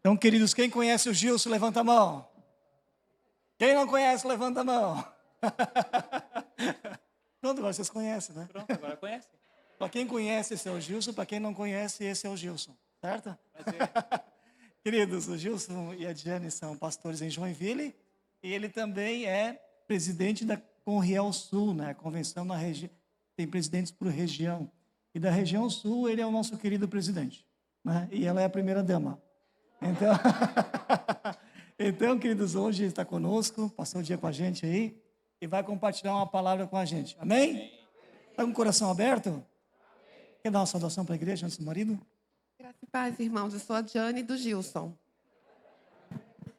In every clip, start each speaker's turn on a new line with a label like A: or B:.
A: Então, queridos, quem conhece o Gilson, levanta a mão. Quem não conhece, levanta a mão. Pronto, agora vocês conhecem, né?
B: Pronto, agora conhece.
A: Para quem conhece, esse é o Gilson. Para quem não conhece, esse é o Gilson. Certo?
B: Prazer.
A: Queridos, o Gilson e a Diane são pastores em Joinville. E ele também é presidente da Conriel Sul, né? A convenção na região. Tem presidentes por região. E da região sul, ele é o nosso querido presidente. Né? E ela é a primeira dama. Então, então, queridos, hoje está conosco, passou o dia com a gente aí e vai compartilhar uma palavra com a gente. Amém? Está com o coração aberto? Quer dar uma saudação para a igreja antes do marido?
C: Graça e paz, irmãos. Eu sou a Diane do Gilson.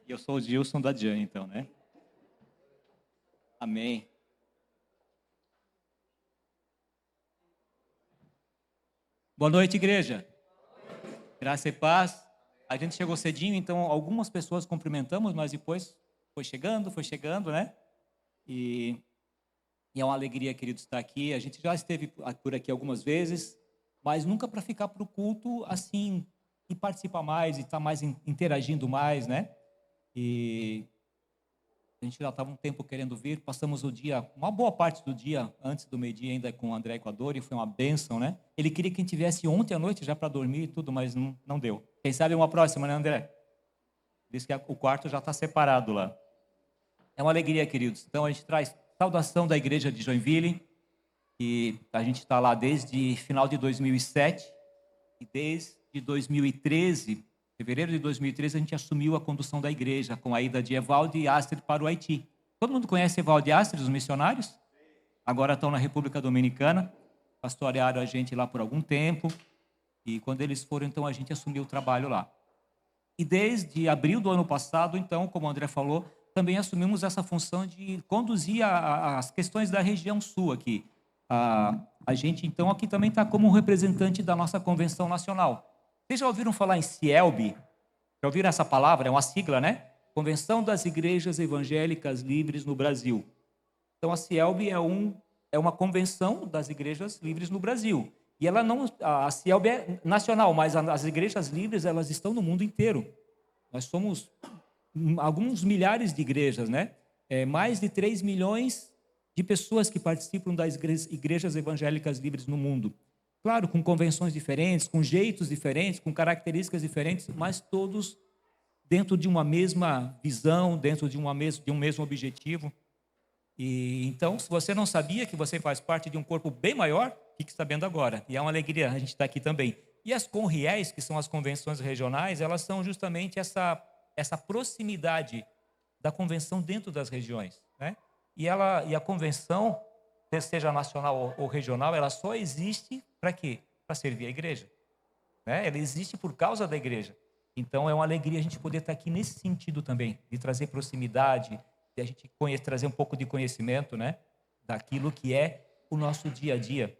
B: E eu sou o Gilson da Diane, então, né? Amém. Boa noite, igreja. Graça e paz. A gente chegou cedinho, então algumas pessoas cumprimentamos, mas depois foi chegando, né? E é uma alegria, querido, estar aqui. A gente já esteve por aqui algumas vezes, mas nunca para ficar para o culto assim e participar mais e estar mais interagindo mais, né? E a gente já estava um tempo querendo vir, passamos o dia, uma boa parte do dia, antes do meio-dia ainda com o André e com a Dori, foi uma bênção, né? Ele queria que a gente viesse ontem à noite já para dormir e tudo, mas não deu. Quem sabe uma próxima, né, André? Diz que o quarto já está separado lá. É uma alegria, queridos. Então a gente traz saudação da igreja de Joinville, que a gente está lá desde final de 2007 e desde 2013, fevereiro de 2013, a gente assumiu a condução da igreja com a ida de Evaldo e Astrid para o Haiti. Todo mundo conhece Evaldo e Astrid, os missionários? Agora estão na República Dominicana, pastorearam a gente lá por algum tempo, e quando eles foram, então, a gente assumiu o trabalho lá. E desde abril do ano passado, então, como o André falou, também assumimos essa função de conduzir as questões da região sul aqui. A gente, então, aqui também está como representante da nossa convenção nacional. Vocês já ouviram falar em CIELB? Já ouviram essa palavra? É uma sigla, né? Convenção das Igrejas Evangélicas Livres no Brasil. Então, a CIELB é uma convenção das igrejas livres no Brasil. E ela não, a CIELB é nacional, mas as igrejas livres, elas estão no mundo inteiro. Nós somos alguns milhares de igrejas, né? Mais de 3 milhões de pessoas que participam das igrejas evangélicas livres no mundo. Claro, com convenções diferentes, com jeitos diferentes, com características diferentes, mas todos dentro de uma mesma visão, dentro de um mesmo objetivo. E então, se você não sabia que você faz parte de um corpo bem maior, fique sabendo agora. E é uma alegria a gente estar aqui também. E as CONRIEs, que são as convenções regionais, elas são justamente essa proximidade da convenção dentro das regiões, né? E a convenção, seja nacional ou regional, ela só existe para quê? Para servir a igreja, né? Ela existe por causa da igreja. Então é uma alegria a gente poder estar aqui nesse sentido também, de trazer proximidade, de a gente trazer um pouco de conhecimento, né, daquilo que é o nosso dia a dia.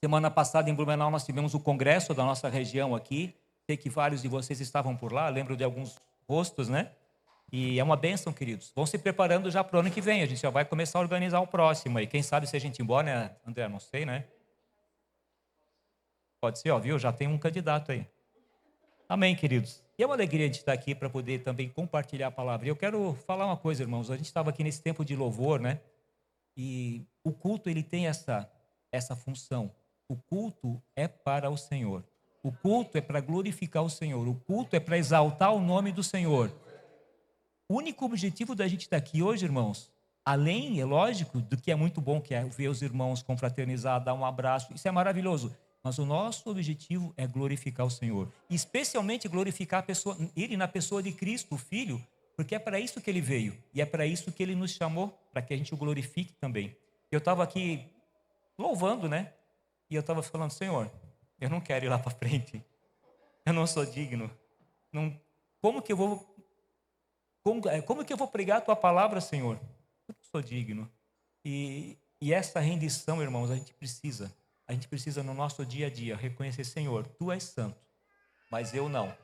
B: Semana passada em Blumenau nós tivemos o congresso da nossa região aqui. Sei que vários de vocês estavam por lá, lembro de alguns rostos, né? E é uma bênção, queridos. Vão se preparando já para o ano que vem. A gente já vai começar a organizar o próximo aí. Quem sabe se a gente ir embora, né, André? Não sei, né? Pode ser, ó, viu? Já tem um candidato aí. Amém, queridos. E é uma alegria de estar aqui para poder também compartilhar a palavra. E eu quero falar uma coisa, irmãos. A gente estava aqui nesse tempo de louvor, né? E o culto, ele tem essa função. O culto é para o Senhor. O culto é para glorificar o Senhor. O culto é para exaltar o nome do Senhor. O único objetivo da gente estar aqui hoje, irmãos, além, é lógico, do que é muito bom, que é ver os irmãos confraternizar, dar um abraço, isso é maravilhoso. Mas o nosso objetivo é glorificar o Senhor. E especialmente glorificar a pessoa, Ele na pessoa de Cristo, o Filho, porque é para isso que Ele veio. E é para isso que Ele nos chamou, para que a gente o glorifique também. Eu estava aqui louvando, né? E eu estava falando, Senhor, eu não quero ir lá para frente. Eu não sou digno. Como que eu vou pregar a Tua palavra, Senhor? Eu não sou digno. E essa rendição, irmãos, a gente precisa. A gente precisa no nosso dia a dia reconhecer, Senhor, Tu és santo, mas eu não.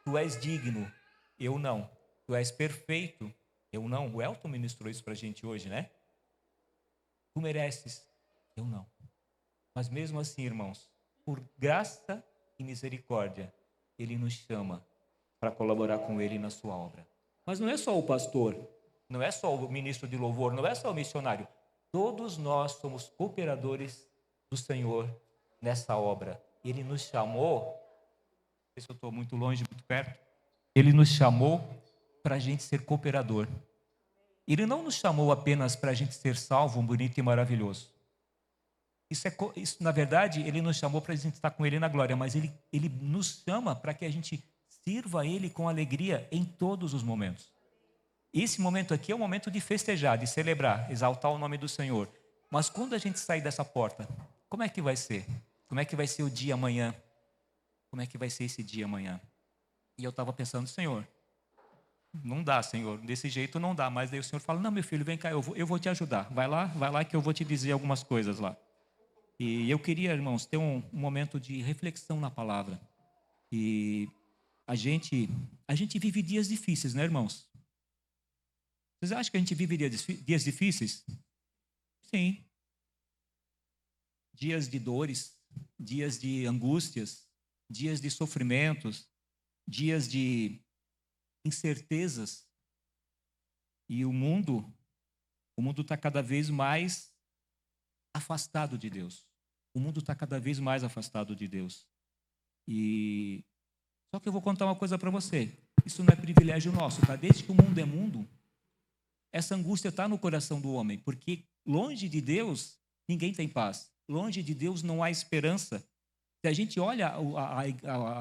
B: Tu és digno, eu não. Tu és perfeito, eu não. O Elton ministrou isso para a gente hoje, né? Tu mereces, eu não. Mas mesmo assim, irmãos, por graça e misericórdia, Ele nos chama para colaborar com ele na sua obra. Mas não é só o pastor, não é só o ministro de louvor, não é só o missionário. Todos nós somos cooperadores do Senhor nessa obra. Ele nos chamou, não sei se eu estou muito longe, muito perto, ele nos chamou para a gente ser cooperador. Ele não nos chamou apenas para a gente ser salvo, bonito e maravilhoso. Isso, na verdade, ele nos chamou para a gente estar com ele na glória, mas ele nos chama para que a gente sirva a ele com alegria em todos os momentos. Esse momento aqui é um momento de festejar, de celebrar, exaltar o nome do Senhor. Mas quando a gente sair dessa porta, como é que vai ser? Como é que vai ser o dia amanhã? Como é que vai ser esse dia amanhã? E eu estava pensando, Senhor, não dá, Senhor, desse jeito não dá. Mas daí o Senhor fala, não, meu filho, vem cá, eu vou te ajudar. Vai lá que eu vou te dizer algumas coisas lá. E eu queria, irmãos, ter um momento de reflexão na palavra. E a gente vive dias difíceis, né, irmãos? Vocês acham que a gente vive dias difíceis? Sim. Dias de dores, dias de angústias, dias de sofrimentos, dias de incertezas. E o mundo está cada vez mais afastado de Deus. O mundo está cada vez mais afastado de Deus. E só que eu vou contar uma coisa para você. Isso não é privilégio nosso, tá? Desde que o mundo é mundo, essa angústia está no coração do homem, porque longe de Deus ninguém tem paz. Longe de Deus não há esperança. Se a gente olha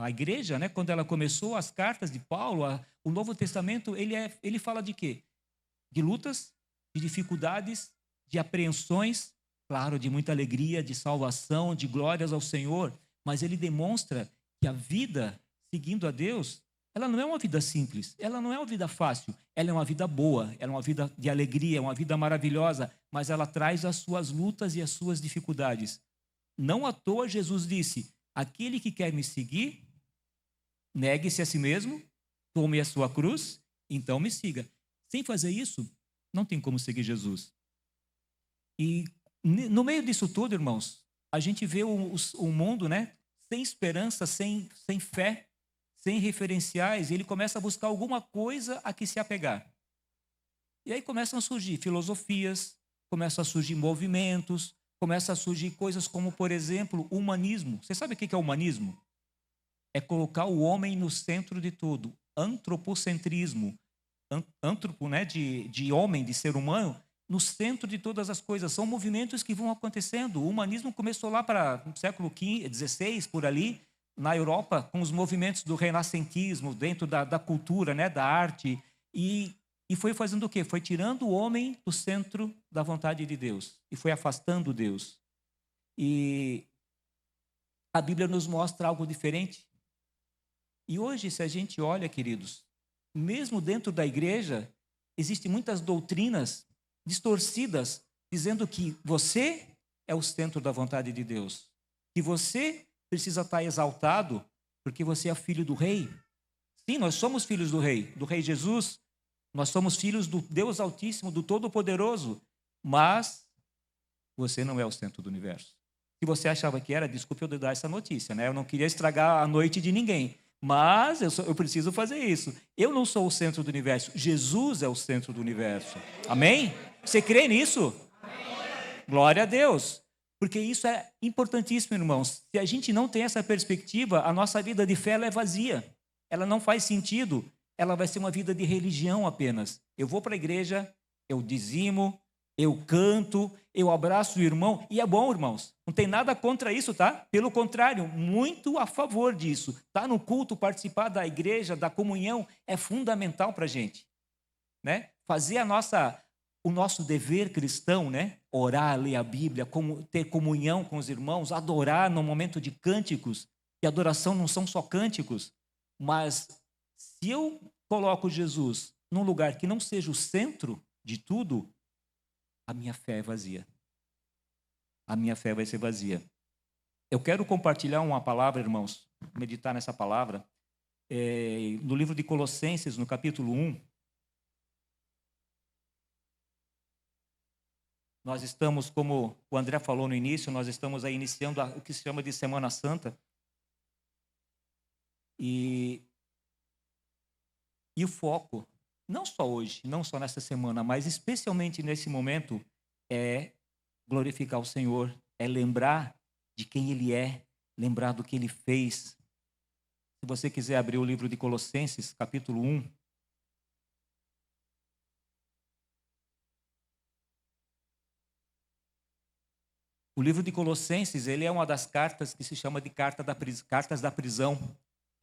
B: a igreja, né, quando ela começou, as cartas de Paulo, o Novo Testamento, ele fala de quê? De lutas, de dificuldades, de apreensões, claro, de muita alegria, de salvação, de glórias ao Senhor, mas ele demonstra que a vida seguindo a Deus, ela não é uma vida simples, ela não é uma vida fácil, ela é uma vida boa, ela é uma vida de alegria, uma vida maravilhosa, mas ela traz as suas lutas e as suas dificuldades. Não à toa Jesus disse, aquele que quer me seguir, negue-se a si mesmo, tome a sua cruz, então me siga. Sem fazer isso, não tem como seguir Jesus. E no meio disso tudo, irmãos, a gente vê o mundo, né, sem esperança, sem fé, sem referenciais, e ele começa a buscar alguma coisa a que se apegar. E aí começam a surgir filosofias, começam a surgir movimentos, começam a surgir coisas como, por exemplo, o humanismo. Você sabe o que é o humanismo? É colocar o homem no centro de tudo. Antropocentrismo. Antropo, né, de homem, de ser humano, no centro de todas as coisas. São movimentos que vão acontecendo. O humanismo começou lá para o século XVI, por ali, na Europa, com os movimentos do renascentismo, dentro da cultura, né, da arte, e foi fazendo o quê? Foi tirando o homem do centro da vontade de Deus, e foi afastando Deus. E a Bíblia nos mostra algo diferente. E hoje, se a gente olha, queridos, mesmo dentro da igreja, existem muitas doutrinas distorcidas, dizendo que você é o centro da vontade de Deus, que você precisa estar exaltado porque você é filho do rei. Sim, nós somos filhos do rei Jesus, nós somos filhos do Deus Altíssimo, do Todo-Poderoso, mas você não é o centro do universo. Se você achava que era, desculpe eu dar essa notícia, né? Eu não queria estragar a noite de ninguém, mas eu preciso fazer isso. Eu não sou o centro do universo, Jesus é o centro do universo. Amém? Você crê nisso? Amém. Glória a Deus. Porque isso é importantíssimo, irmãos. Se a gente não tem essa perspectiva, a nossa vida de fé ela é vazia. Ela não faz sentido. Ela vai ser uma vida de religião apenas. Eu vou para a igreja, eu dizimo, eu canto, eu abraço o irmão. E é bom, irmãos. Não tem nada contra isso, tá? Pelo contrário, muito a favor disso. Estar no culto, participar da igreja, da comunhão, é fundamental para a gente, né? Fazer o nosso dever cristão, né? Orar, ler a Bíblia, ter comunhão com os irmãos, adorar no momento de cânticos. E adoração não são só cânticos, mas se eu coloco Jesus num lugar que não seja o centro de tudo, a minha fé é vazia. A minha fé vai ser vazia. Eu quero compartilhar uma palavra, irmãos, meditar nessa palavra, no livro de Colossenses, no capítulo 1. Nós estamos, como o André falou no início, nós estamos aí iniciando o que se chama de Semana Santa. E E o foco, não só hoje, não só nessa semana, mas especialmente nesse momento, é glorificar o Senhor, é lembrar de quem Ele é, lembrar do que Ele fez. Se você quiser abrir o livro de Colossenses, capítulo 1. O livro de Colossenses, ele é uma das cartas que se chama de cartas da prisão,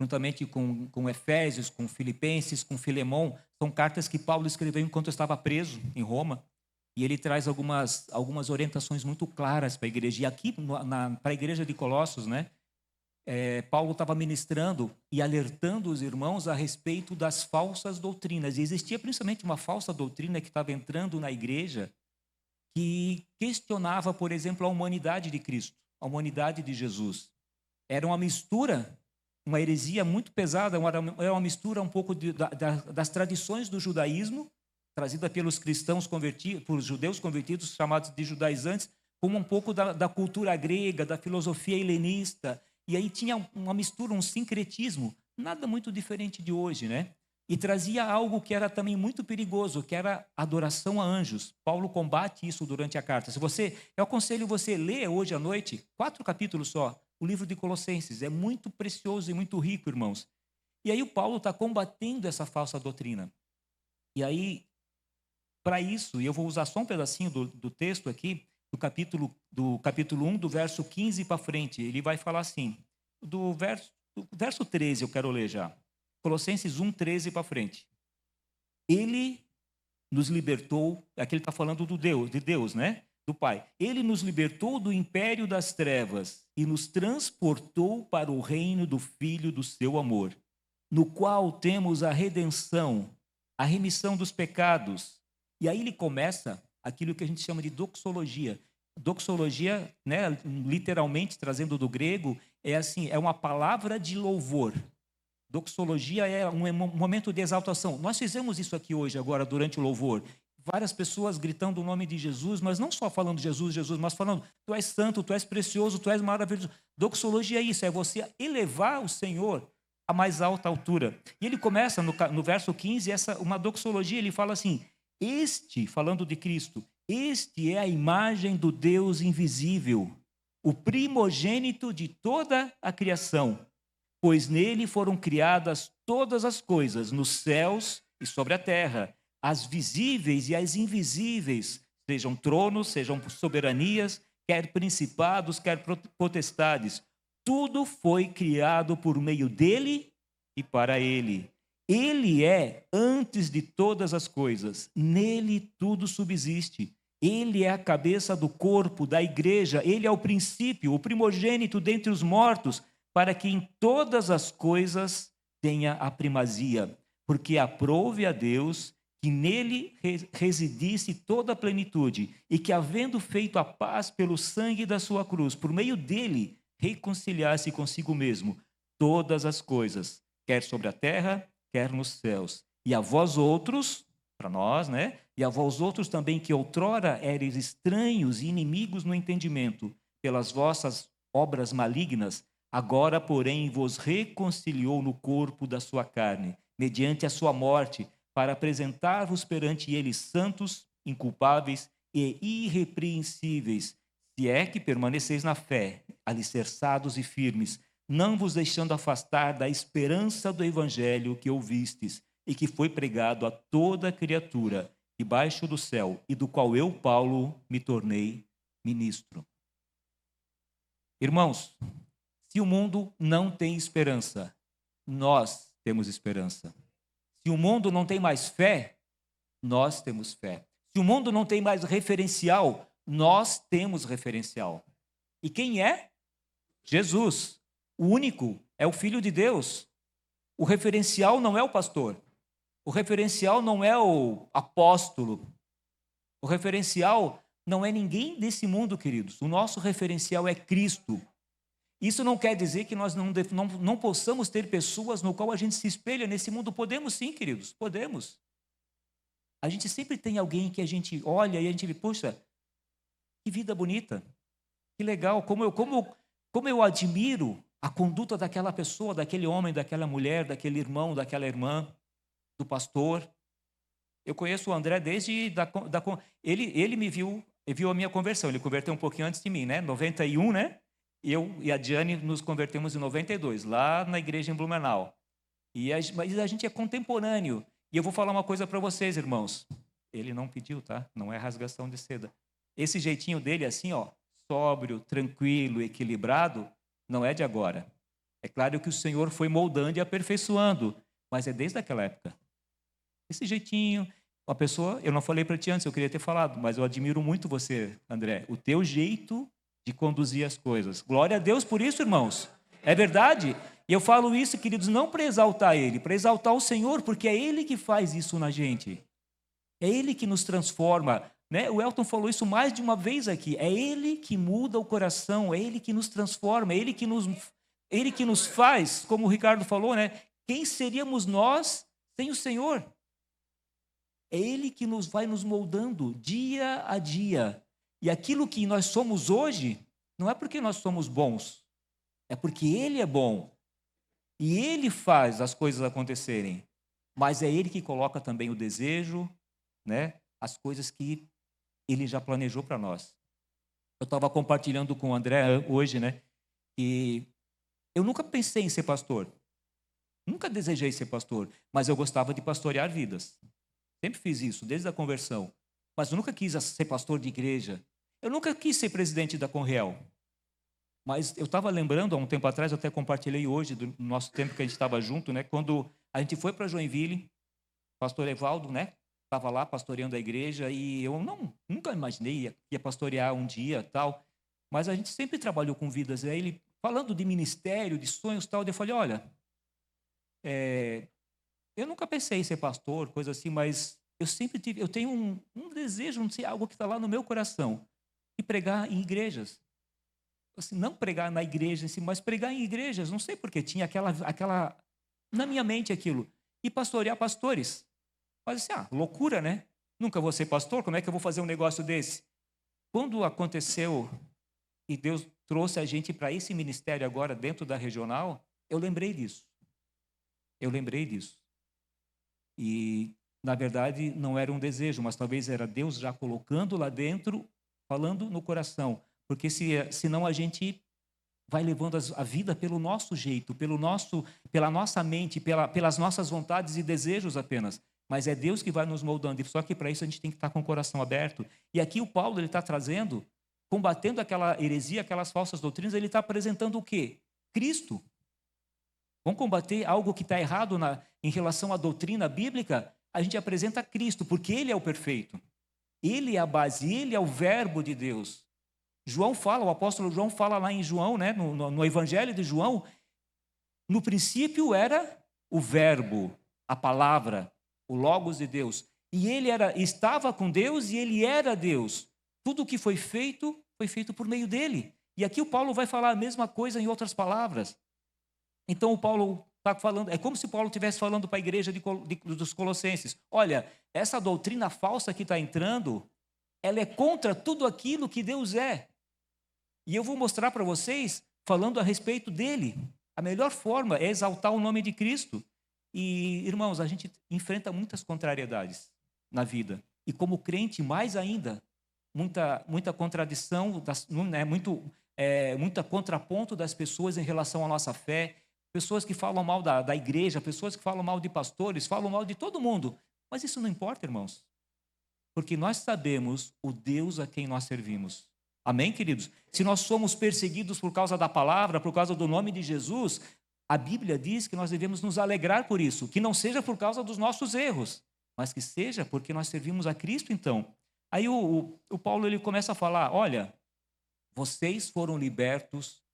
B: juntamente com Efésios, com Filipenses, com Filemão. São cartas que Paulo escreveu enquanto estava preso em Roma. E ele traz algumas orientações muito claras para a igreja. E aqui, para a igreja de Colossos, né, Paulo estava ministrando e alertando os irmãos a respeito das falsas doutrinas. E existia principalmente uma falsa doutrina que estava entrando na igreja, que questionava, por exemplo, a humanidade de Cristo, a humanidade de Jesus. Era uma mistura, uma heresia muito pesada, era uma mistura um pouco das tradições do judaísmo, trazida pelos cristãos convertidos, por judeus convertidos, chamados de judaizantes, como um pouco da cultura grega, da filosofia helenista. E aí tinha uma mistura, um sincretismo, nada muito diferente de hoje, né? E trazia algo que era também muito perigoso, que era adoração a anjos. Paulo combate isso durante a carta. Eu aconselho você a ler hoje à noite, 4 capítulos só, o livro de Colossenses. É muito precioso e muito rico, irmãos. E aí o Paulo está combatendo essa falsa doutrina. E aí, para isso, e eu vou usar só um pedacinho do texto aqui, do capítulo 1, do verso 15 para frente. Ele vai falar assim, do verso 13 eu quero ler já. Colossenses 1, 13 para frente. Ele nos libertou, aqui ele está falando de Deus, né? Do Pai. Ele nos libertou do império das trevas e nos transportou para o reino do Filho do seu amor, no qual temos a redenção, a remissão dos pecados. E aí ele começa aquilo que a gente chama de doxologia. Doxologia, né, literalmente trazendo do grego, é assim, é uma palavra de louvor. Doxologia é um momento de exaltação. Nós fizemos isso aqui hoje, agora, durante o louvor. Várias pessoas gritando o nome de Jesus, mas não só falando Jesus, Jesus, mas falando, tu és santo, tu és precioso, tu és maravilhoso. Doxologia é isso, é você elevar o Senhor à mais alta altura. E ele começa no verso 15, uma doxologia, ele fala assim, falando de Cristo, este é a imagem do Deus invisível, o primogênito de toda a criação, pois nele foram criadas todas as coisas, nos céus e sobre a terra, as visíveis e as invisíveis, sejam tronos, sejam soberanias, quer principados, quer potestades. Tudo foi criado por meio dele e para ele. Ele é antes de todas as coisas, nele tudo subsiste. Ele é a cabeça do corpo, da igreja, ele é o princípio, o primogênito dentre os mortos, para que em todas as coisas tenha a primazia, porque aprouve a Deus que nele residisse toda a plenitude, e que, havendo feito a paz pelo sangue da sua cruz, por meio dele, reconciliasse consigo mesmo todas as coisas, quer sobre a terra, quer nos céus. E a vós outros, para nós, né? E a vós outros também, que outrora eres estranhos e inimigos no entendimento, pelas vossas obras malignas, agora, porém, vos reconciliou no corpo da sua carne, mediante a sua morte, para apresentar-vos perante ele santos, inculpáveis e irrepreensíveis, se é que permaneceis na fé, alicerçados e firmes, não vos deixando afastar da esperança do evangelho que ouvistes e que foi pregado a toda criatura debaixo do céu, e do qual eu, Paulo, me tornei ministro. Irmãos, se o mundo não tem esperança, nós temos esperança. Se o mundo não tem mais fé, nós temos fé. Se o mundo não tem mais referencial, nós temos referencial. E quem é? Jesus. O único é o Filho de Deus. O referencial não é o pastor. O referencial não é o apóstolo. O referencial não é ninguém desse mundo, queridos. O nosso referencial é Cristo. Isso não quer dizer que nós não possamos ter pessoas no qual a gente se espelha nesse mundo. Podemos sim, queridos, podemos. A gente sempre tem alguém que a gente olha e a gente vê, poxa, que vida bonita, que legal, como eu admiro a conduta daquela pessoa, daquele homem, daquela mulher, daquele irmão, daquela irmã. do pastor. Eu conheço o André desde ele me viu a minha conversão. Ele converteu um pouquinho antes de mim, né? 91, né? Eu e a Diane nos convertemos em 92, lá na igreja em Blumenau. Mas a gente é contemporâneo. E eu vou falar uma coisa para vocês, irmãos. Ele não pediu, tá? Não é rasgação de seda. Esse jeitinho dele assim, ó, sóbrio, tranquilo, equilibrado, não é de agora. É claro que o Senhor foi moldando e aperfeiçoando, mas é desde aquela época. Esse jeitinho, uma pessoa, eu não falei para ti antes, eu queria ter falado, mas eu admiro muito você, André, o teu jeito de conduzir as coisas. Glória a Deus por isso, irmãos. É verdade. E eu falo isso, queridos, não para exaltar Ele, para exaltar o Senhor, porque é Ele que faz isso na gente. É Ele que nos transforma. Né? O Elton falou isso mais de uma vez aqui. É Ele que muda o coração, é Ele que nos transforma, é Ele que nos faz, como o Ricardo falou, né? Quem seríamos nós sem o Senhor? É Ele que vai nos moldando dia a dia. E aquilo que nós somos hoje, não é porque nós somos bons, é porque Ele é bom. E Ele faz as coisas acontecerem. Mas é Ele que coloca também o desejo, né? As coisas que Ele já planejou para nós. Eu estava compartilhando com o André hoje, né? Que eu nunca pensei em ser pastor. Nunca desejei ser pastor, mas eu gostava de pastorear vidas. Sempre fiz isso, desde a conversão. Mas eu nunca quis ser pastor de igreja. Eu nunca quis ser presidente da Conreal. Mas eu estava lembrando, há um tempo atrás, eu até compartilhei hoje, do nosso tempo que a gente estava junto, né? Quando a gente foi para Joinville, o pastor Evaldo, né? Estava lá pastoreando a igreja e eu nunca imaginei ia pastorear um dia, tal. Mas a gente sempre trabalhou com vidas. Aí ele, falando de ministério, de sonhos, tal, eu falei, olha, eu nunca pensei em ser pastor, coisa assim, mas eu tenho um desejo, não sei, algo que está lá no meu coração, de pregar em igrejas. Assim, não pregar na igreja em si, mas pregar em igrejas, não sei porque tinha aquela na minha mente aquilo. E pastorear pastores. Mas assim, loucura, né? Nunca vou ser pastor, como é que eu vou fazer um negócio desse? Quando aconteceu e Deus trouxe a gente para esse ministério agora dentro da regional, eu lembrei disso. E, na verdade, não era um desejo, mas talvez era Deus já colocando lá dentro, falando no coração. Porque senão a gente vai levando a vida pelo nosso jeito, pela nossa mente, pelas nossas vontades e desejos apenas. Mas é Deus que vai nos moldando. Só que para isso a gente tem que estar com o coração aberto. E aqui o Paulo ele está trazendo, combatendo aquela heresia, aquelas falsas doutrinas, ele está apresentando o quê? Cristo. Vamos combater algo que está errado em relação à doutrina bíblica? A gente apresenta Cristo, porque Ele é o perfeito. Ele é a base, Ele é o verbo de Deus. O apóstolo João fala lá em João, né, no Evangelho de João, no princípio era o verbo, a palavra, o Logos de Deus. E ele estava com Deus e ele era Deus. Tudo o que foi feito por meio dele. E aqui o Paulo vai falar a mesma coisa em outras palavras. Então o Paulo está falando, é como se Paulo estivesse falando para a igreja dos Colossenses. Olha, essa doutrina falsa que está entrando, ela é contra tudo aquilo que Deus é. E eu vou mostrar para vocês, falando a respeito dele. A melhor forma é exaltar o nome de Cristo. E, irmãos, a gente enfrenta muitas contrariedades na vida. E como crente, mais ainda, muita contradição, muita contraponto das pessoas em relação à nossa fé. Pessoas que falam mal da igreja, pessoas que falam mal de pastores, falam mal de todo mundo. Mas isso não importa, irmãos. Porque nós sabemos o Deus a quem nós servimos. Amém, queridos? Se nós somos perseguidos por causa da palavra, por causa do nome de Jesus, a Bíblia diz que nós devemos nos alegrar por isso, que não seja por causa dos nossos erros, mas que seja porque nós servimos a Cristo, então. Aí o Paulo ele começa a falar, olha, vocês foram libertos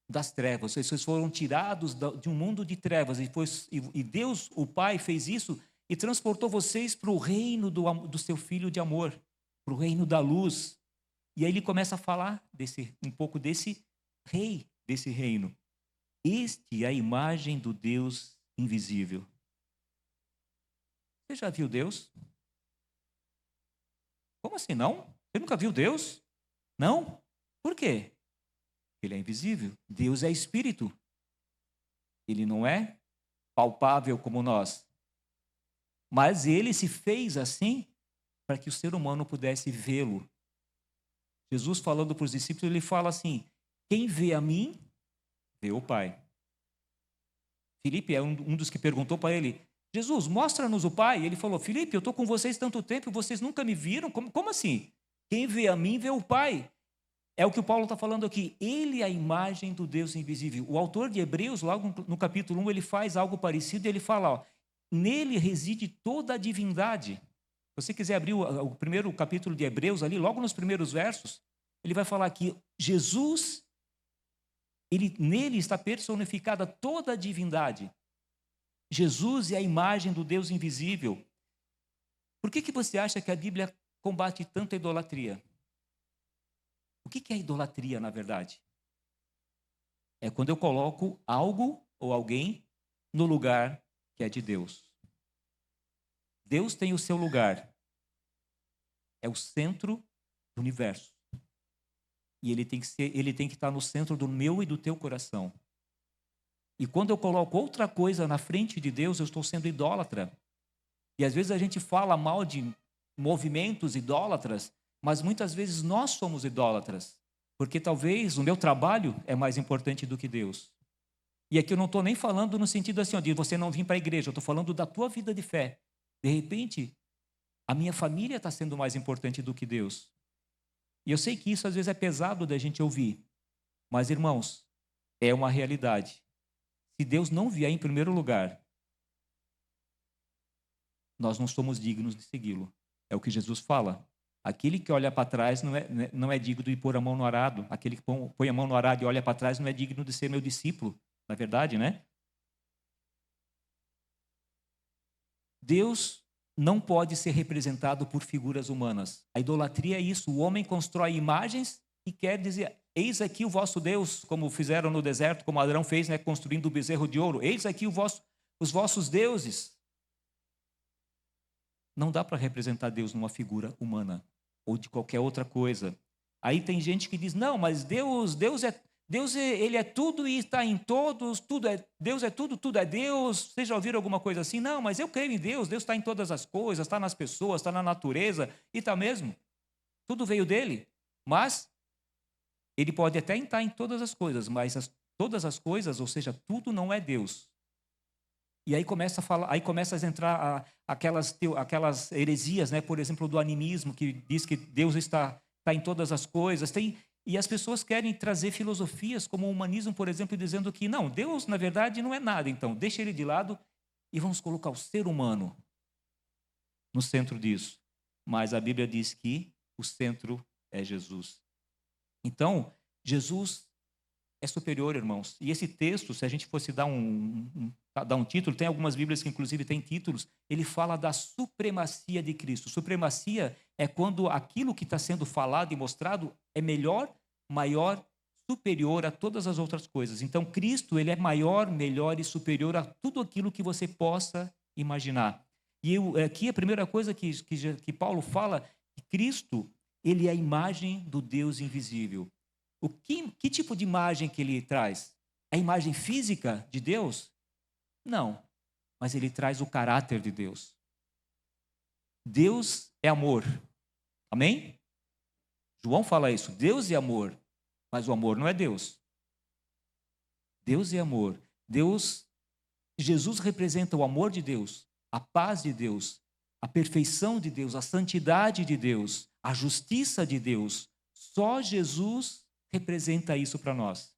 B: das trevas, vocês foram tirados de um mundo de trevas, e Deus, o Pai, fez isso e transportou vocês para o reino do seu Filho de amor, para o reino da luz. E aí ele começa a falar um pouco desse rei, desse reino. Este é a imagem do Deus invisível. Você já viu Deus? Como assim, não? Você nunca viu Deus? Não? Por quê? Ele é invisível. Deus é espírito. Ele não é palpável como nós. Mas ele se fez assim para que o ser humano pudesse vê-lo. Jesus falando para os discípulos, ele fala assim: quem vê a mim, vê o Pai. Filipe é um dos que perguntou para ele: Jesus, mostra-nos o Pai. Ele falou: Filipe, eu estou com vocês tanto tempo e vocês nunca me viram? Como assim? Quem vê a mim, vê o Pai. É o que o Paulo está falando aqui. Ele é a imagem do Deus invisível. O autor de Hebreus, logo no capítulo 1, ele faz algo parecido. Ele fala, ó, nele reside toda a divindade. Se você quiser abrir o primeiro capítulo de Hebreus ali, logo nos primeiros versos, ele vai falar que Jesus, nele está personificada toda a divindade. Jesus é a imagem do Deus invisível. Por que você acha que a Bíblia combate tanto a idolatria? O que é idolatria, na verdade? É quando eu coloco algo ou alguém no lugar que é de Deus. Deus tem o seu lugar. É o centro do universo. E ele tem que estar no centro do meu e do teu coração. E quando eu coloco outra coisa na frente de Deus, eu estou sendo idólatra. E às vezes a gente fala mal de movimentos idólatras, mas muitas vezes nós somos idólatras, porque talvez o meu trabalho é mais importante do que Deus. E aqui eu não estou nem falando no sentido assim, de você não vir para a igreja, eu estou falando da tua vida de fé. De repente, a minha família está sendo mais importante do que Deus. E eu sei que isso às vezes é pesado da gente ouvir, mas irmãos, é uma realidade. Se Deus não vier em primeiro lugar, nós não somos dignos de segui-lo. É o que Jesus fala. Aquele que olha para trás não é digno de pôr a mão no arado. Aquele que põe a mão no arado e olha para trás não é digno de ser meu discípulo. Na verdade, né? Deus não pode ser representado por figuras humanas. A idolatria é isso. O homem constrói imagens e quer dizer, eis aqui o vosso Deus, como fizeram no deserto, como Adão fez, né, construindo o bezerro de ouro. Eis aqui os vossos deuses. Não dá para representar Deus numa figura humana ou de qualquer outra coisa. Aí tem gente que diz, não, mas Deus ele é tudo e está em todos, Deus é tudo, tudo é Deus. Vocês já ouviram alguma coisa assim? Não, mas eu creio em Deus, Deus está em todas as coisas, está nas pessoas, está na natureza, e está mesmo. Tudo veio dele, mas ele pode até estar em todas as coisas, mas todas as coisas, ou seja, tudo não é Deus. E aí começa a entrar aquelas heresias, né? Por exemplo, do animismo, que diz que Deus está em todas as coisas. E as pessoas querem trazer filosofias como o humanismo, por exemplo, dizendo que não, Deus, na verdade, não é nada. Então, deixa ele de lado e vamos colocar o ser humano no centro disso. Mas a Bíblia diz que o centro é Jesus. Então, Jesus é superior, irmãos. E esse texto, se a gente fosse dar um título, tem algumas Bíblias que inclusive têm títulos, ele fala da supremacia de Cristo. Supremacia é quando aquilo que está sendo falado e mostrado é melhor, maior, superior a todas as outras coisas. Então, Cristo, ele é maior, melhor e superior a tudo aquilo que você possa imaginar. E aqui a primeira coisa que Paulo fala, que Cristo, ele é a imagem do Deus invisível. Que tipo de imagem que ele traz? A imagem física de Deus? Não, mas ele traz o caráter de Deus. Deus é amor. Amém? João fala isso. Deus é amor, mas o amor não é Deus. Deus é amor. Jesus representa o amor de Deus, a paz de Deus, a perfeição de Deus, a santidade de Deus, a justiça de Deus. Só Jesus representa isso para nós.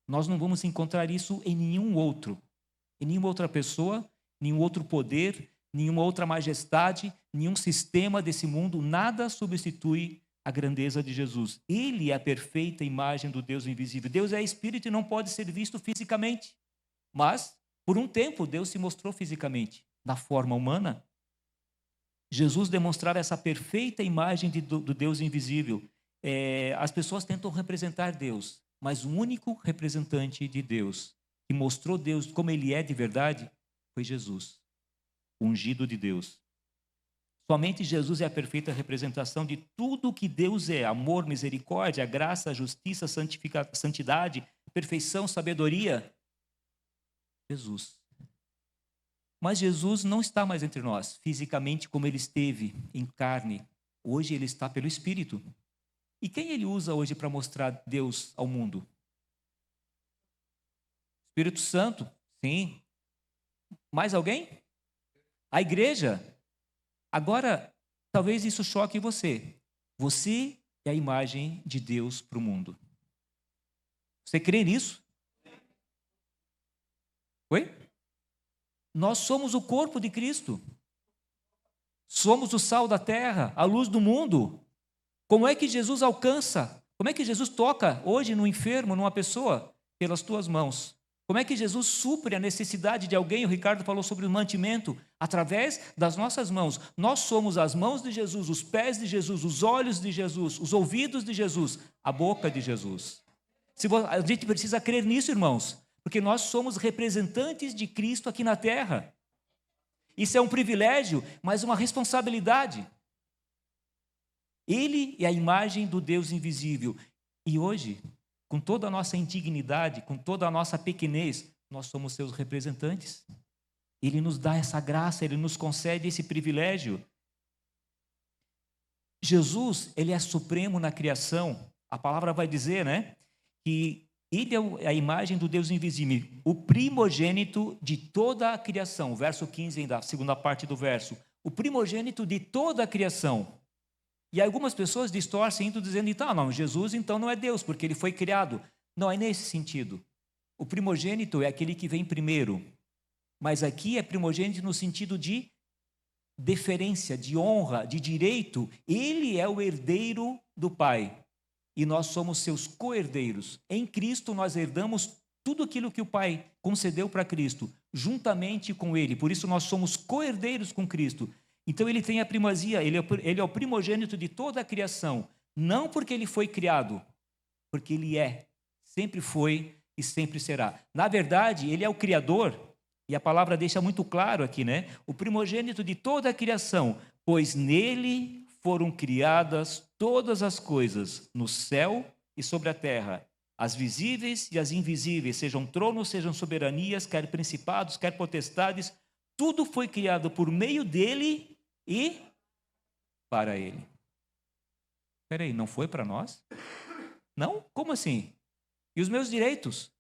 B: Nós não vamos encontrar isso em nenhuma outra pessoa, nenhum outro poder, nenhuma outra majestade, nenhum sistema desse mundo, nada substitui a grandeza de Jesus. Ele é a perfeita imagem do Deus invisível. Deus é espírito e não pode ser visto fisicamente. Mas, por um tempo, Deus se mostrou fisicamente, na forma humana. Jesus demonstrar essa perfeita imagem do Deus invisível. As pessoas tentam representar Deus, mas o único representante de Deus que mostrou Deus como ele é de verdade foi Jesus, o ungido de Deus. Somente Jesus é a perfeita representação de tudo que Deus é: amor, misericórdia, graça, justiça, santidade, perfeição, sabedoria. Jesus. Mas Jesus não está mais entre nós, fisicamente como ele esteve, em carne. Hoje ele está pelo Espírito. E quem ele usa hoje para mostrar Deus ao mundo? Espírito Santo, sim. Mais alguém? A igreja. Agora, talvez isso choque você. Você é a imagem de Deus para o mundo. Você crê nisso? Oi? Nós somos o corpo de Cristo. Somos o sal da terra, a luz do mundo. Como é que Jesus alcança? Como é que Jesus toca hoje no enfermo, numa pessoa? Pelas tuas mãos. Como é que Jesus supre a necessidade de alguém? O Ricardo falou sobre o mantimento. Através das nossas mãos. Nós somos as mãos de Jesus, os pés de Jesus, os olhos de Jesus, os ouvidos de Jesus, a boca de Jesus. A gente precisa crer nisso, irmãos, porque nós somos representantes de Cristo aqui na terra. Isso é um privilégio, mas uma responsabilidade. Ele é a imagem do Deus invisível. E hoje, com toda a nossa indignidade, com toda a nossa pequenez, nós somos seus representantes. Ele nos dá essa graça, ele nos concede esse privilégio. Jesus, ele é supremo na criação. A palavra vai dizer, né, que ele é a imagem do Deus invisível, o primogênito de toda a criação. Verso 15, da segunda parte do verso. O primogênito de toda a criação. E algumas pessoas distorcem isso dizendo, então, não, Jesus então não é Deus, porque ele foi criado. Não, é nesse sentido. O primogênito é aquele que vem primeiro. Mas aqui é primogênito no sentido de deferência, de honra, de direito. Ele é o herdeiro do Pai. E nós somos seus co-herdeiros. Em Cristo nós herdamos tudo aquilo que o Pai concedeu para Cristo, juntamente com Ele. Por isso nós somos co-herdeiros com Cristo. Então ele tem a primazia, ele é o primogênito de toda a criação. Não porque ele foi criado, porque ele é, sempre foi e sempre será. Na verdade, ele é o Criador, e a palavra deixa muito claro aqui, né? O primogênito de toda a criação, pois nele foram criadas todas as coisas, no céu e sobre a terra, as visíveis e as invisíveis, sejam tronos, sejam soberanias, quer principados, quer potestades, tudo foi criado por meio dele e para ele. Espera aí, não foi para nós? Não? Como assim? E os meus direitos?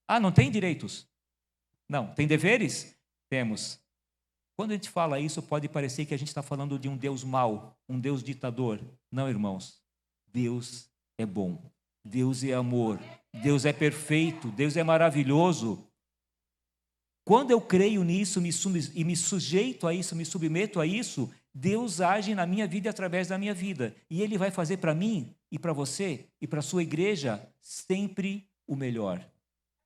B: Ah, não tem direitos? Não. Tem deveres? Temos. Quando a gente fala isso, pode parecer que a gente está falando de um Deus mau, um Deus ditador. Não, irmãos. Deus é bom. Deus é amor. Deus é perfeito. Deus é maravilhoso. Quando eu creio nisso e me sujeito a isso, me submeto a isso, Deus age na minha vida através da minha vida. E Ele vai fazer para mim e para você e para a sua igreja sempre o melhor.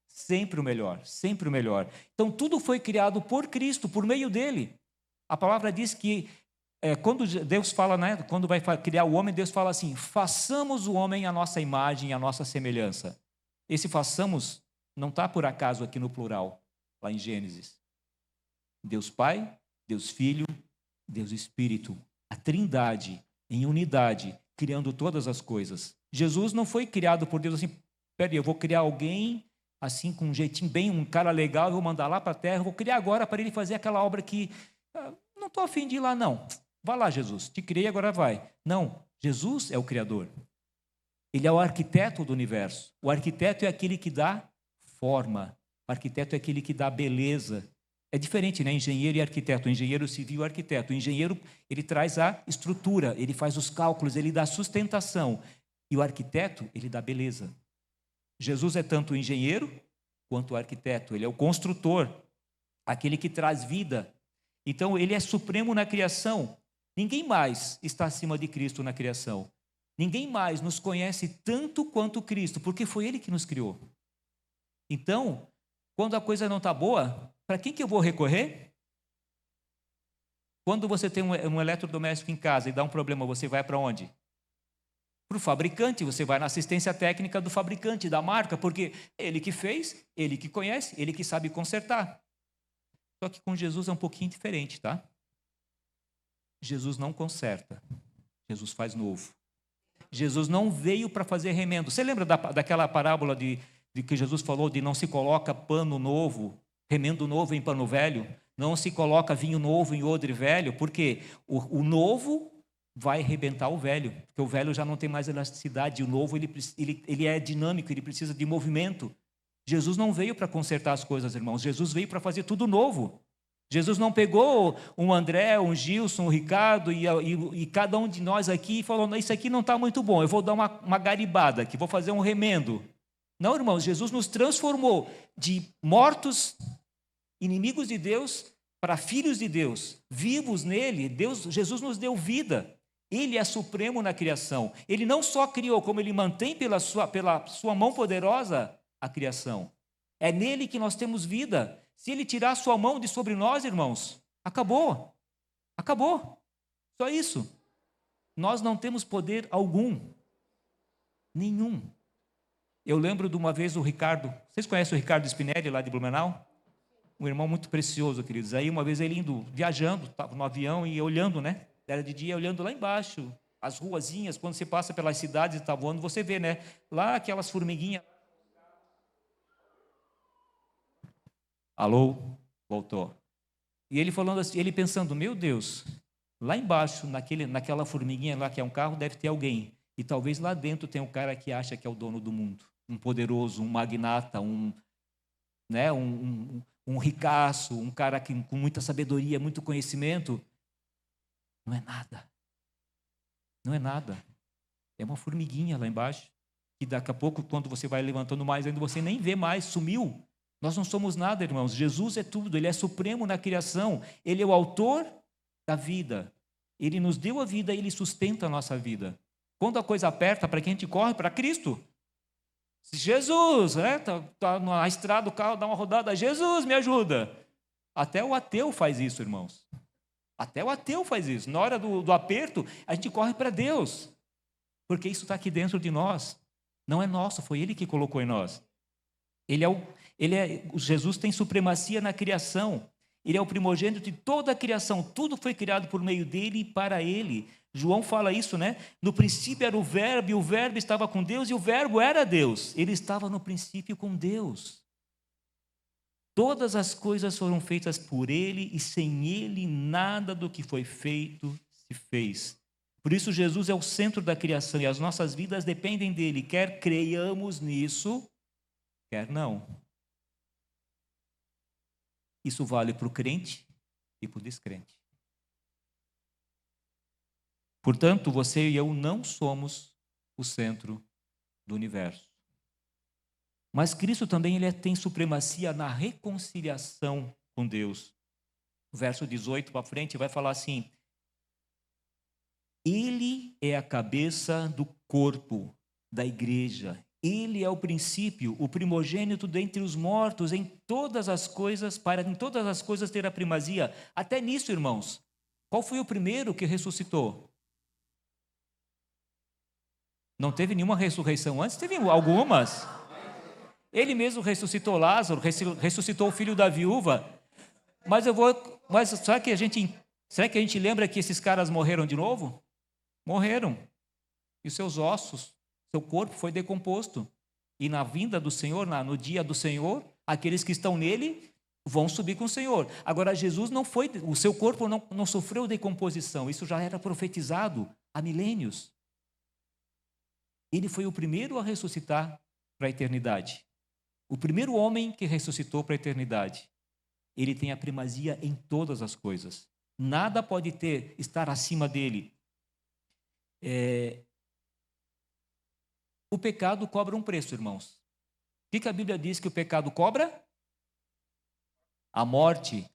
B: Sempre o melhor, sempre o melhor. Então tudo foi criado por Cristo, por meio dele. A palavra diz que quando Deus fala, né, quando vai criar o homem, Deus fala assim, façamos o homem à nossa imagem, à nossa semelhança. Esse façamos não está por acaso aqui no plural. Lá em Gênesis. Deus Pai, Deus Filho, Deus Espírito. A Trindade em unidade, criando todas as coisas. Jesus não foi criado por Deus assim, peraí, eu vou criar alguém assim com um jeitinho bem, um cara legal, eu vou mandar lá para a terra, vou criar agora para ele fazer aquela obra que não estou a fim de ir lá não. Vai lá, Jesus, te criei, agora vai. Não, Jesus é o Criador. Ele é o arquiteto do universo. O arquiteto é aquele que dá forma. O arquiteto é aquele que dá beleza. É diferente, né? Engenheiro e arquiteto. O engenheiro civil e arquiteto. O engenheiro, ele traz a estrutura, ele faz os cálculos, ele dá sustentação. E o arquiteto, ele dá beleza. Jesus é tanto o engenheiro quanto o arquiteto. Ele é o construtor, aquele que traz vida. Então, ele é supremo na criação. Ninguém mais está acima de Cristo na criação. Ninguém mais nos conhece tanto quanto Cristo, porque foi Ele que nos criou. Então, quando a coisa não está boa, para quem que eu vou recorrer? Quando você tem um eletrodoméstico em casa e dá um problema, você vai para onde? Para o fabricante, você vai na assistência técnica do fabricante, da marca, porque ele que fez, ele que conhece, ele que sabe consertar. Só que com Jesus é um pouquinho diferente, tá? Jesus não conserta, Jesus faz novo. Jesus não veio para fazer remendo. Você lembra daquela parábola de que Jesus falou de não se coloca pano novo, remendo novo em pano velho, não se coloca vinho novo em odre velho, porque o novo vai arrebentar o velho, porque o velho já não tem mais elasticidade, o novo ele é dinâmico, ele precisa de movimento. Jesus não veio para consertar as coisas, irmãos, Jesus veio para fazer tudo novo. Jesus não pegou um André, um Gilson, um Ricardo e cada um de nós aqui e falou, isso aqui não está muito bom, eu vou dar uma garibada aqui, vou fazer um remendo. Não, irmãos, Jesus nos transformou de mortos, inimigos de Deus, para filhos de Deus, vivos nele. Jesus nos deu vida. Ele é supremo na criação. Ele não só criou, como ele mantém pela sua mão poderosa a criação. É nele que nós temos vida. Se ele tirar a sua mão de sobre nós, irmãos, acabou. Acabou. Só isso. Nós não temos poder algum. Nenhum. Eu lembro de uma vez o Ricardo. Vocês conhecem o Ricardo Spinelli, lá de Blumenau? Um irmão muito precioso, queridos. Aí uma vez ele viajando, estava no avião e olhando, né? Era de dia, olhando lá embaixo, as ruazinhas, quando você passa pelas cidades e está voando, você vê, né? Lá aquelas formiguinhas. Alô? Voltou. E ele falando assim, ele pensando, meu Deus, lá embaixo, naquela formiguinha lá que é um carro, deve ter alguém. E talvez lá dentro tenha um cara que acha que é o dono do mundo. Um poderoso, um magnata, um ricaço, um cara com muita sabedoria, muito conhecimento. Não é nada. Não é nada. É uma formiguinha lá embaixo, que daqui a pouco, quando você vai levantando mais ainda, você nem vê mais, sumiu. Nós não somos nada, irmãos. Jesus é tudo, ele é supremo na criação. Ele é o autor da vida. Ele nos deu a vida, ele sustenta a nossa vida. Quando a coisa aperta, para quem a gente corre? Para Cristo. Jesus, né? Tá na estrada, o carro dá uma rodada, Jesus, me ajuda. Até o ateu faz isso, irmãos. Até o ateu faz isso. Na hora do aperto, a gente corre para Deus. Porque isso está aqui dentro de nós. Não é nosso, foi Ele que colocou em nós. Jesus tem supremacia na criação. Ele é o primogênito de toda a criação. Tudo foi criado por meio dele e para ele. João fala isso, né? No princípio era o Verbo, e o Verbo estava com Deus, e o Verbo era Deus. Ele estava no princípio com Deus. Todas as coisas foram feitas por ele, e sem ele nada do que foi feito se fez. Por isso Jesus é o centro da criação, e as nossas vidas dependem dele, quer creiamos nisso, quer não. Isso vale para o crente e para o descrente. Portanto, você e eu não somos o centro do universo. Mas Cristo também tem supremacia na reconciliação com Deus. O verso 18 para frente vai falar assim: Ele é a cabeça do corpo, da igreja. Ele é o princípio, o primogênito dentre os mortos, em todas as coisas, para em todas as coisas ter a primazia. Até nisso, irmãos, qual foi o primeiro que ressuscitou? Não teve nenhuma ressurreição antes? Teve algumas. Ele mesmo ressuscitou Lázaro, ressuscitou o filho da viúva. Mas será que a gente lembra que esses caras morreram de novo? Morreram. E os seus ossos, seu corpo foi decomposto. E na vinda do Senhor, no dia do Senhor, aqueles que estão nele vão subir com o Senhor. Agora, Jesus não foi, o seu corpo não sofreu decomposição. Isso já era profetizado há milênios. Ele foi o primeiro a ressuscitar para a eternidade. O primeiro homem que ressuscitou para a eternidade. Ele tem a primazia em todas as coisas. Nada pode estar acima dele. O pecado cobra um preço, irmãos. O que a Bíblia diz que o pecado cobra? A morte.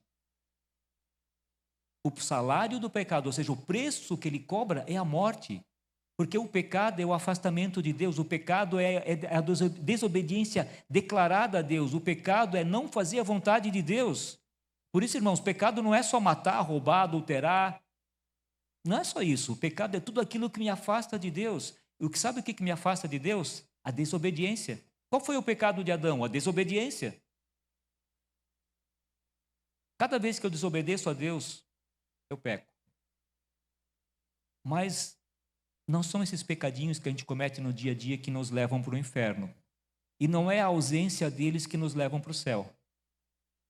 B: O salário do pecado, ou seja, o preço que ele cobra é a morte. Porque o pecado é o afastamento de Deus, o pecado é a desobediência declarada a Deus, o pecado é não fazer a vontade de Deus. Por isso, irmãos, pecado não é só matar, roubar, adulterar. Não é só isso. O pecado é tudo aquilo que me afasta de Deus. E sabe o que me afasta de Deus? A desobediência. Qual foi o pecado de Adão? A desobediência. Cada vez que eu desobedeço a Deus, eu peco. Mas não são esses pecadinhos que a gente comete no dia a dia que nos levam para o inferno. E não é a ausência deles que nos levam para o céu.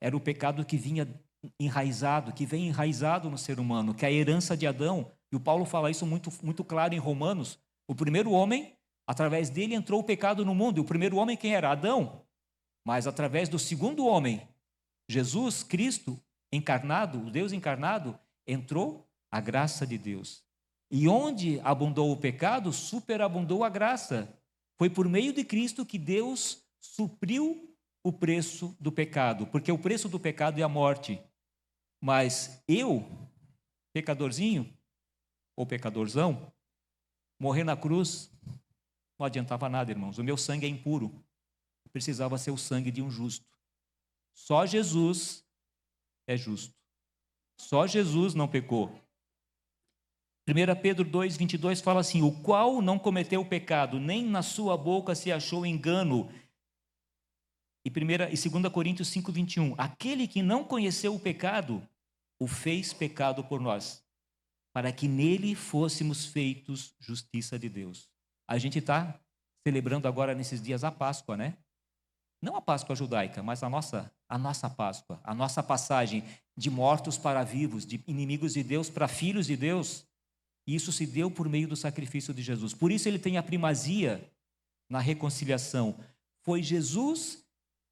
B: Era o pecado que vinha enraizado, que vem enraizado no ser humano, que é a herança de Adão. E o Paulo fala isso muito claro em Romanos. O primeiro homem, através dele entrou o pecado no mundo. E o primeiro homem quem era? Adão. Mas através do segundo homem, Jesus Cristo encarnado, o Deus encarnado, entrou a graça de Deus. E onde abundou o pecado, superabundou a graça. Foi por meio de Cristo que Deus supriu o preço do pecado, porque o preço do pecado é a morte. Mas eu, pecadorzinho, ou pecadorzão, morrer na cruz não adiantava nada, irmãos. O meu sangue é impuro. Precisava ser o sangue de um justo. Só Jesus é justo. Só Jesus não pecou. 1 Pedro 2,22 fala assim: o qual não cometeu pecado, nem na sua boca se achou engano. E 2 Coríntios 5,21, aquele que não conheceu o pecado, o fez pecado por nós, para que nele fôssemos feitos justiça de Deus. A gente está celebrando agora nesses dias a Páscoa, né? Não a Páscoa judaica, mas a nossa Páscoa, a nossa passagem de mortos para vivos, de inimigos de Deus para filhos de Deus. E isso se deu por meio do sacrifício de Jesus. Por isso ele tem a primazia na reconciliação. Foi Jesus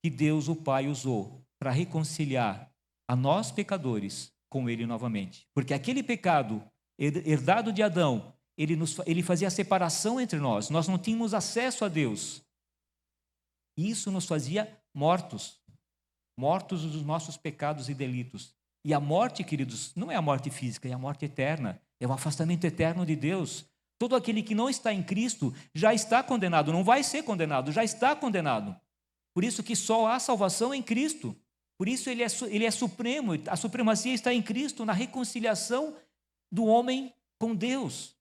B: que Deus, o Pai, usou para reconciliar a nós pecadores com ele novamente. Porque aquele pecado herdado de Adão, ele fazia a separação entre nós. Nós não tínhamos acesso a Deus. Isso nos fazia mortos dos nossos pecados e delitos. E a morte, queridos, não é a morte física, é a morte eterna, é o afastamento eterno de Deus. Todo aquele que não está em Cristo já está condenado, não vai ser condenado, já está condenado. Por isso que só há salvação em Cristo. Por isso ele é supremo, a supremacia está em Cristo, na reconciliação do homem com Deus.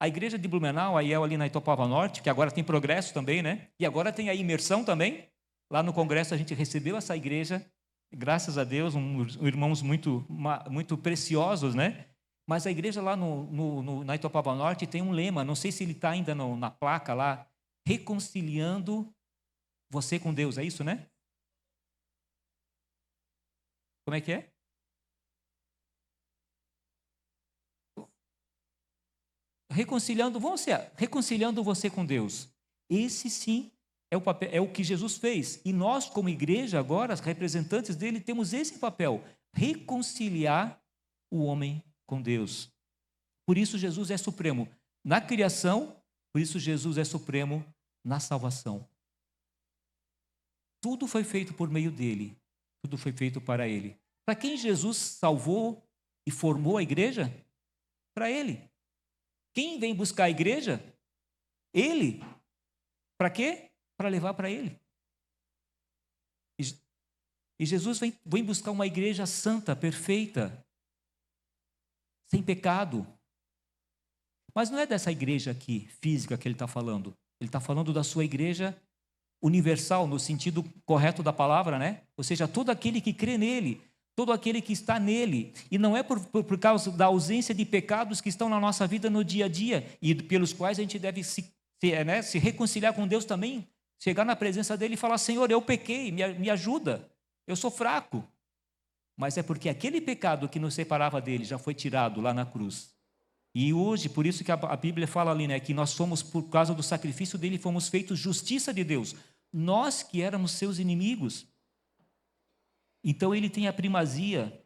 B: A igreja de Blumenau, aí ali na Itopava Norte, que agora tem progresso também, né? E agora tem a imersão também. Lá no congresso a gente recebeu essa igreja, graças a Deus, irmãos muito preciosos, né? Mas a igreja lá na Itopava Norte tem um lema, não sei se ele está ainda na placa lá, reconciliando você com Deus, é isso, né? Como é que é? Reconciliando você com Deus. Esse sim é o que Jesus fez. E nós, como igreja, agora, representantes dele, temos esse papel: reconciliar o homem com Deus. Por isso Jesus é supremo na criação, por isso Jesus é supremo na salvação. Tudo foi feito por meio dele, tudo foi feito para ele. Para quem Jesus salvou e formou a igreja? Para ele. Quem vem buscar a igreja? Ele. Para quê? Para levar para ele. E Jesus vem buscar uma igreja santa, perfeita, sem pecado. Mas não é dessa igreja aqui, física, que ele está falando. Ele está falando da sua igreja universal, no sentido correto da palavra, né? Ou seja, todo aquele que crê nele, todo aquele que está nele. E não é por causa da ausência de pecados que estão na nossa vida no dia a dia e pelos quais a gente deve se reconciliar com Deus também, chegar na presença dele e falar: Senhor, eu pequei, me ajuda, eu sou fraco. Mas é porque aquele pecado que nos separava dele já foi tirado lá na cruz. E hoje, por isso que a Bíblia fala ali, né, que nós somos, por causa do sacrifício dele, fomos feitos justiça de Deus. Nós que éramos seus inimigos. Então ele tem a primazia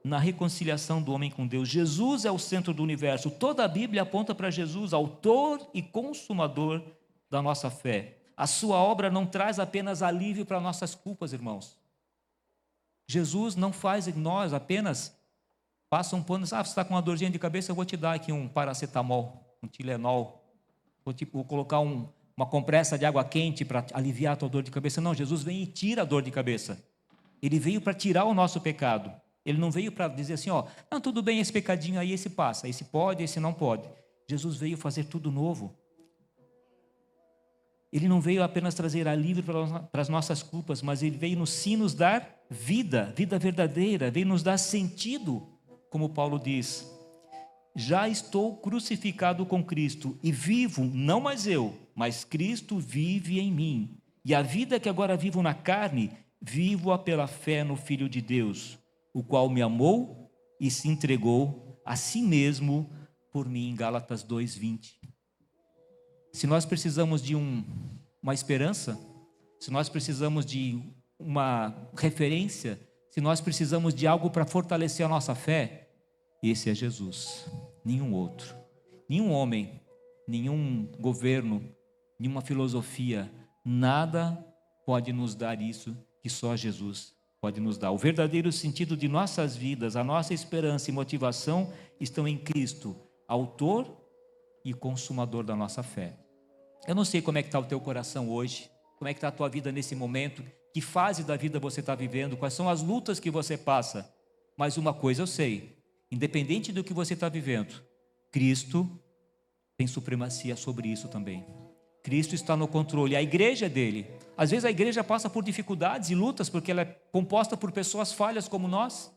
B: na reconciliação do homem com Deus. Jesus é o centro do universo. Toda a Bíblia aponta para Jesus, autor e consumador da nossa fé. A sua obra não traz apenas alívio para nossas culpas, irmãos. Jesus não faz em nós apenas, passa um pano, você está com uma dorzinha de cabeça, eu vou te dar aqui um paracetamol, um Tilenol, vou colocar uma compressa de água quente para aliviar a tua dor de cabeça. Não, Jesus vem e tira a dor de cabeça. Ele veio para tirar o nosso pecado. Ele não veio para dizer assim, não, tudo bem, esse pecadinho aí, esse passa, esse pode, esse não pode. Jesus veio fazer tudo novo. Ele não veio apenas trazer alívio para as nossas culpas, mas ele veio sim nos dar vida verdadeira, veio nos dar sentido, como Paulo diz. Já estou crucificado com Cristo e vivo, não mais eu, mas Cristo vive em mim. E a vida que agora vivo na carne, vivo-a pela fé no Filho de Deus, o qual me amou e se entregou a si mesmo por mim, em Gálatas 2:20. Se nós precisamos de uma esperança, se nós precisamos de uma referência, se nós precisamos de algo para fortalecer a nossa fé, esse é Jesus, nenhum outro. Nenhum homem, nenhum governo, nenhuma filosofia, nada pode nos dar isso que só Jesus pode nos dar. O verdadeiro sentido de nossas vidas, a nossa esperança e motivação estão em Cristo, autor e consumador da nossa fé. Eu não sei como é que está o teu coração hoje, como é que está a tua vida nesse momento, que fase da vida você está vivendo, quais são as lutas que você passa. Mas uma coisa eu sei, independente do que você está vivendo, Cristo tem supremacia sobre isso também. Cristo está no controle, a igreja é dele. Às vezes a igreja passa por dificuldades e lutas, porque ela é composta por pessoas falhas como nós.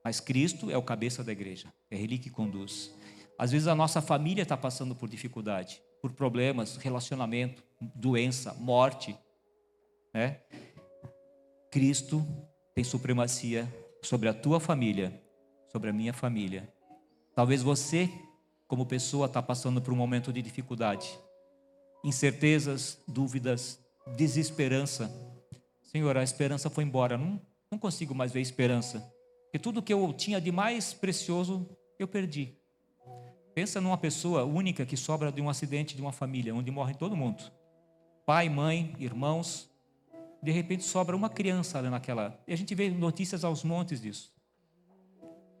B: Mas Cristo é o cabeça da igreja, é Ele que conduz. Às vezes a nossa família está passando por dificuldade, por problemas, relacionamento, doença, morte, né? Cristo tem supremacia sobre a tua família, sobre a minha família. Talvez você, como pessoa, está passando por um momento de dificuldade, incertezas, dúvidas, desesperança. Senhor, a esperança foi embora, não consigo mais ver esperança, porque tudo que eu tinha de mais precioso, eu perdi. Pensa numa pessoa única que sobra de um acidente de uma família, onde morre todo mundo. Pai, mãe, irmãos. De repente sobra uma criança ali naquela... E a gente vê notícias aos montes disso.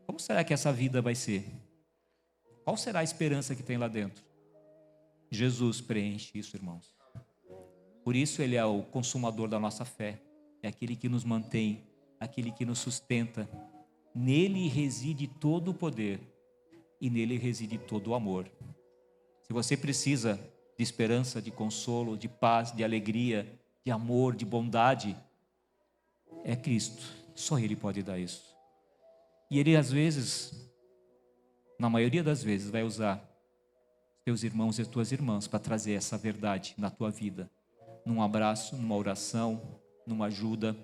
B: Como será que essa vida vai ser? Qual será a esperança que tem lá dentro? Jesus preenche isso, irmãos. Por isso Ele é o consumador da nossa fé. É aquele que nos mantém, aquele que nos sustenta. Nele reside todo o poder. E nele reside todo o amor. Se você precisa de esperança, de consolo, de paz, de alegria, de amor, de bondade, é Cristo. Só Ele pode dar isso. E Ele, às vezes, na maioria das vezes, vai usar teus irmãos e tuas irmãs para trazer essa verdade na tua vida. Num abraço, numa oração, numa ajuda,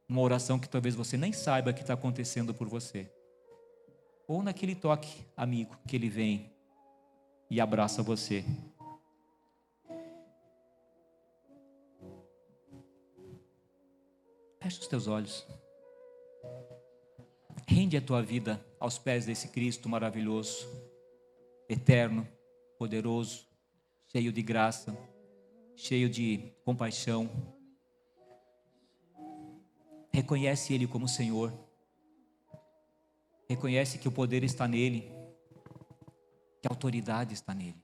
B: numa oração que talvez você nem saiba que está acontecendo por você. Ou naquele toque amigo que Ele vem e abraça você. Fecha os teus olhos. Rende a tua vida aos pés desse Cristo maravilhoso, eterno, poderoso, cheio de graça, cheio de compaixão. Reconhece Ele como Senhor. Reconhece que o poder está nele, que a autoridade está nele,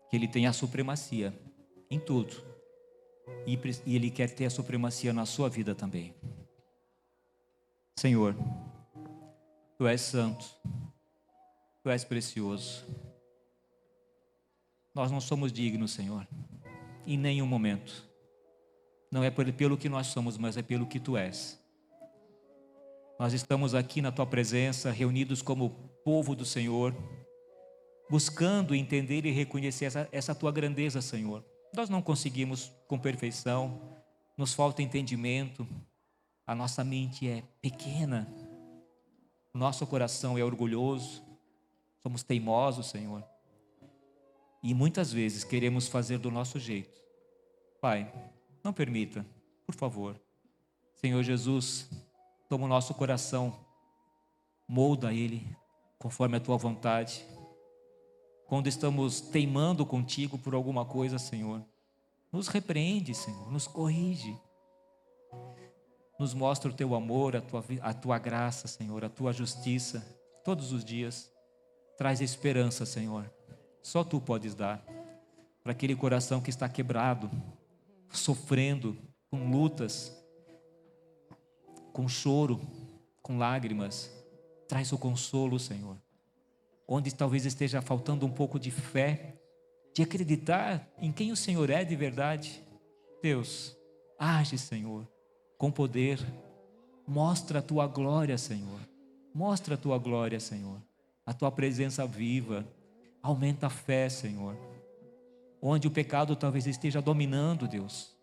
B: que Ele tem a supremacia em tudo, e Ele quer ter a supremacia na sua vida também. Senhor, Tu és santo, Tu és precioso. Nós não somos dignos, Senhor, em nenhum momento. Não é pelo que nós somos, mas é pelo que Tu és. Nós estamos aqui na Tua presença, reunidos como povo do Senhor, buscando entender e reconhecer essa Tua grandeza, Senhor. Nós não conseguimos com perfeição, nos falta entendimento, a nossa mente é pequena, o nosso coração é orgulhoso, somos teimosos, Senhor. E muitas vezes queremos fazer do nosso jeito. Pai, não permita, por favor. Senhor Jesus, toma o nosso coração, molda ele conforme a Tua vontade. Quando estamos teimando contigo por alguma coisa, Senhor, nos repreende, Senhor, nos corrige. Nos mostra o Teu amor, a Tua graça, Senhor, a Tua justiça, todos os dias. Traz esperança, Senhor. Só Tu podes dar para aquele coração que está quebrado, sofrendo, com lutas, com choro, com lágrimas. Traz o consolo, Senhor. Onde talvez esteja faltando um pouco de fé, de acreditar em quem o Senhor é de verdade. Deus, age, Senhor, com poder. Mostra a Tua glória, Senhor. Mostra a Tua glória, Senhor. A Tua presença viva. Aumenta a fé, Senhor. Onde o pecado talvez esteja dominando, Deus.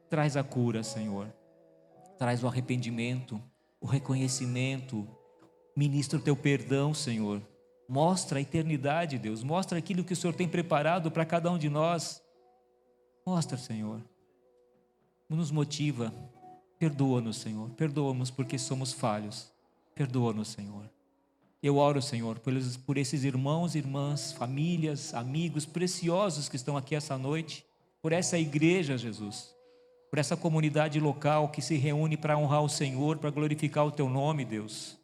B: Traz a cura, Senhor. Traz o arrependimento, o reconhecimento. Ministra o teu perdão, Senhor. Mostra a eternidade, Deus. Mostra aquilo que o Senhor tem preparado para cada um de nós. Mostra, Senhor. Nos motiva. Perdoa-nos, Senhor. Perdoa-nos porque somos falhos. Perdoa-nos, Senhor. Eu oro, Senhor, por esses irmãos, irmãs, famílias, amigos preciosos que estão aqui essa noite. Por essa igreja, Jesus. Por essa comunidade local que se reúne para honrar o Senhor, para glorificar o teu nome, Deus.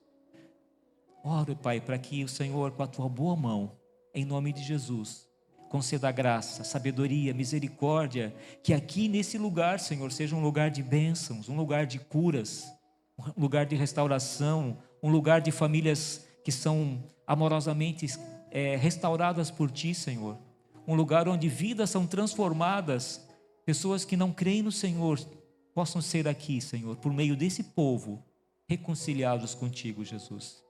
B: Oro, Pai, para que o Senhor, com a tua boa mão, em nome de Jesus, conceda graça, sabedoria, misericórdia, que aqui nesse lugar, Senhor, seja um lugar de bênçãos, um lugar de curas, um lugar de restauração, um lugar de famílias que são amorosamente restauradas por Ti, Senhor. Um lugar onde vidas são transformadas, pessoas que não creem no Senhor possam ser aqui, Senhor, por meio desse povo, reconciliados contigo, Jesus.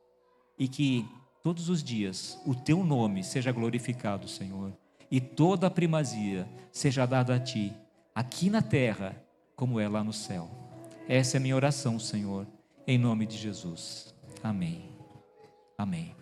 B: E que todos os dias o Teu nome seja glorificado, Senhor. E toda a primazia seja dada a Ti, aqui na terra, como é lá no céu. Essa é a minha oração, Senhor, em nome de Jesus. Amém. Amém.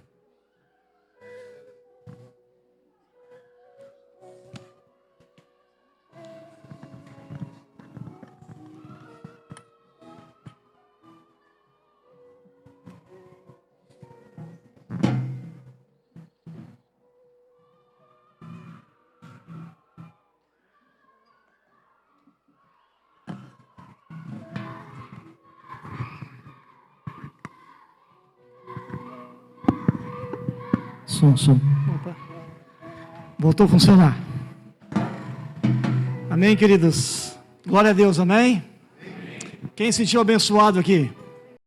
A: Som. Opa. Voltou a funcionar. Amém, queridos? Glória a Deus, amém? Quem se sentiu abençoado aqui?